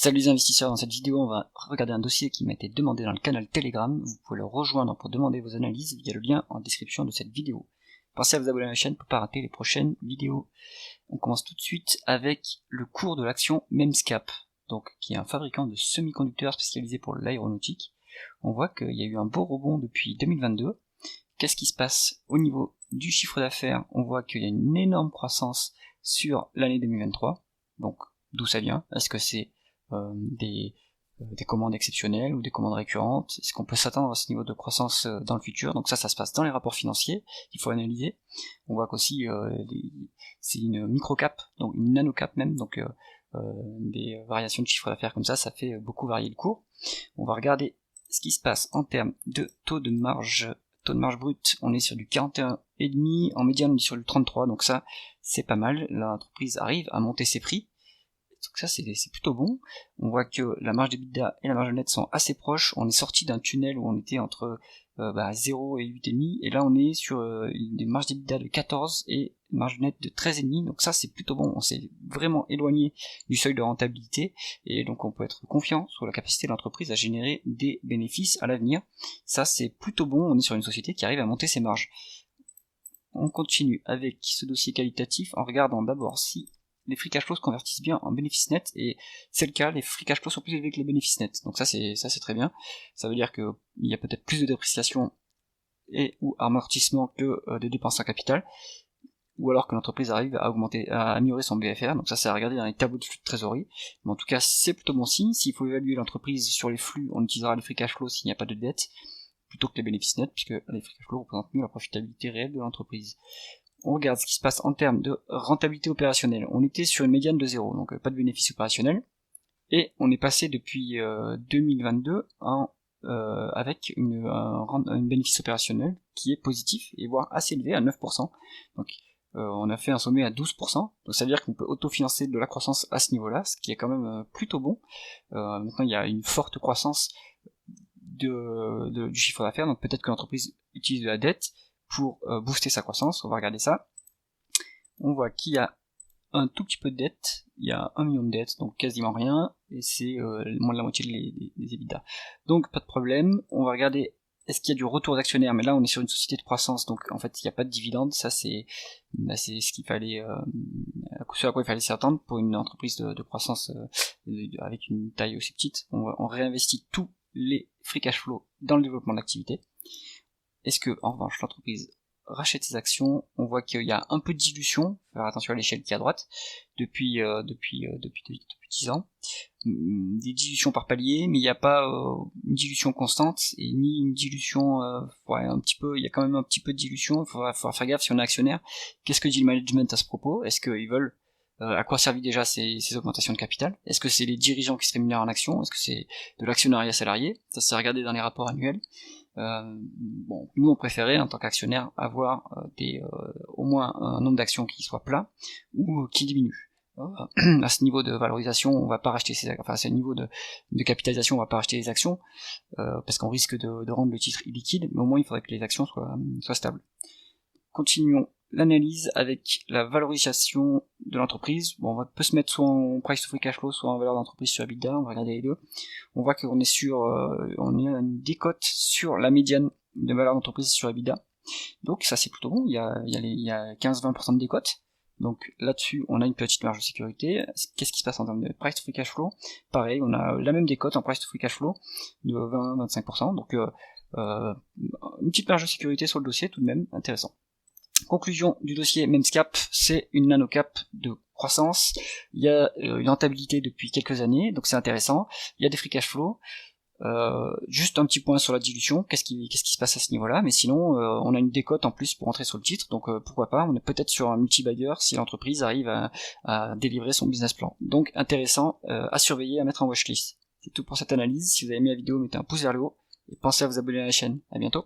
Salut les investisseurs, dans cette vidéo on va regarder un dossier qui m'a été demandé dans le canal Telegram. Vous pouvez le rejoindre pour demander vos analyses via le lien en description de cette vidéo. Pensez à vous abonner à la chaîne pour ne pas rater les prochaines vidéos. On commence tout de suite avec le cours de l'action Memscap, donc qui est un fabricant de semi-conducteurs spécialisé pour l'aéronautique. On voit qu'il y a eu un beau rebond depuis 2022. Qu'est-ce qui se passe au niveau du chiffre d'affaires? On voit qu'il y a une énorme croissance sur l'année 2023. Donc d'où ça vient? Est-ce que c'est des commandes exceptionnelles ou des commandes récurrentes? Est-ce qu'on peut s'attendre à ce niveau de croissance dans le futur? Donc ça se passe dans les rapports financiers qu'il faut analyser. On voit qu'aussi c'est une micro-cap, donc une nano-cap même, donc des variations de chiffre d'affaires comme ça fait beaucoup varier le cours. On va regarder ce qui se passe en termes de taux de marge brut. On est sur du 41,5, en médiane on est sur du 33, donc ça c'est pas mal. L'entreprise arrive à monter ses prix. Donc ça c'est plutôt bon. On voit que la marge d'EBITDA et la marge nette sont assez proches. On est sorti d'un tunnel où on était entre 0 et 8,5, et là on est sur des marges d'EBITDA de 14 et une marge nette de 13,5, donc ça c'est plutôt bon. On s'est vraiment éloigné du seuil de rentabilité, et donc on peut être confiant sur la capacité de l'entreprise à générer des bénéfices à l'avenir. Ça c'est plutôt bon, on est sur une société qui arrive à monter ses marges. On continue avec ce dossier qualitatif en regardant d'abord si les free cash flows se convertissent bien en bénéfices nets, et c'est le cas, les free cash flows sont plus élevés que les bénéfices nets, donc ça c'est très bien. Ça veut dire qu'il y a peut-être plus de dépréciation et ou amortissement que de dépenses en capital, ou alors que l'entreprise arrive à améliorer son BFR, donc ça c'est à regarder dans les tableaux de flux de trésorerie. Mais en tout cas c'est plutôt bon signe. S'il faut évaluer l'entreprise sur les flux, on utilisera les free cash flows s'il n'y a pas de dette, plutôt que les bénéfices nets, puisque les free cash flows représentent mieux la profitabilité réelle de l'entreprise. On regarde ce qui se passe en termes de rentabilité opérationnelle. On était sur une médiane de 0, donc pas de bénéfice opérationnel, et on est passé depuis 2022 avec un bénéfice opérationnel qui est positif, et voire assez élevé, à 9%. Donc on a fait un sommet à 12%, donc ça veut dire qu'on peut autofinancer de la croissance à ce niveau-là, ce qui est quand même plutôt bon. Maintenant il y a une forte croissance du chiffre d'affaires, donc peut-être que l'entreprise utilise de la dette pour booster sa croissance. On va regarder ça. On voit qu'il y a un tout petit peu de dette, il y a 1 million de dettes, donc quasiment rien, et c'est moins de la moitié des EBITDA. Donc pas de problème. On va regarder est-ce qu'il y a du retour d'actionnaires, mais là on est sur une société de croissance, donc en fait il n'y a pas de dividende. Ça c'est ce qu'il fallait, ce à quoi il fallait s'attendre pour une entreprise de croissance avec une taille aussi petite. On réinvestit tous les free cash flow dans le développement de l'activité. Est-ce que, en revanche, l'entreprise rachète ses actions? On voit qu'il y a un peu de dilution, faire attention à l'échelle qui est à droite, depuis 10 ans. Des dilutions par palier, mais il n'y a pas une dilution constante, et ni une dilution, il y a quand même un petit peu de dilution. Il faudra faire gaffe si on est actionnaire. Qu'est-ce que dit le management à ce propos? Est-ce qu'ils veulent, à quoi servent déjà ces augmentations de capital? Est-ce que c'est les dirigeants qui se rémunèrent en actions? Est-ce que c'est de l'actionnariat salarié? Ça c'est regardé dans les rapports annuels. Nous on préférait en tant qu'actionnaire avoir au moins un nombre d'actions qui soit plat ou qui diminue. À ce niveau de valorisation, on va pas racheter à ce niveau de capitalisation, on va pas racheter les actions parce qu'on risque de rendre le titre illiquide, mais au moins il faudrait que les actions soient stables. Continuons l'analyse avec la valorisation de l'entreprise. On peut se mettre soit en price to free cash flow, soit en valeur d'entreprise sur EBITDA. On va regarder les deux. On voit qu'on est on est à une décote sur la médiane de valeur d'entreprise sur EBITDA. Donc ça c'est plutôt bon. Il y a 15-20% de décote. Donc là-dessus on a une petite marge de sécurité. Qu'est-ce qui se passe en termes de price to free cash flow? Pareil, on a la même décote en price to free cash flow de 20-25%. Donc une petite marge de sécurité sur le dossier tout de même, intéressant. Conclusion du dossier Memscap, c'est une nano-cap de croissance. Il y a une rentabilité depuis quelques années, donc c'est intéressant. Il y a des free cash flow. Juste un petit point sur la dilution, qu'est-ce qui se passe à ce niveau-là, mais sinon on a une décote en plus pour entrer sur le titre, donc pourquoi pas, on est peut-être sur un multi-bagger si l'entreprise arrive à délivrer son business plan. Donc intéressant, à surveiller, à mettre en watchlist. C'est tout pour cette analyse. Si vous avez aimé la vidéo, mettez un pouce vers le haut, et pensez à vous abonner à la chaîne. À bientôt.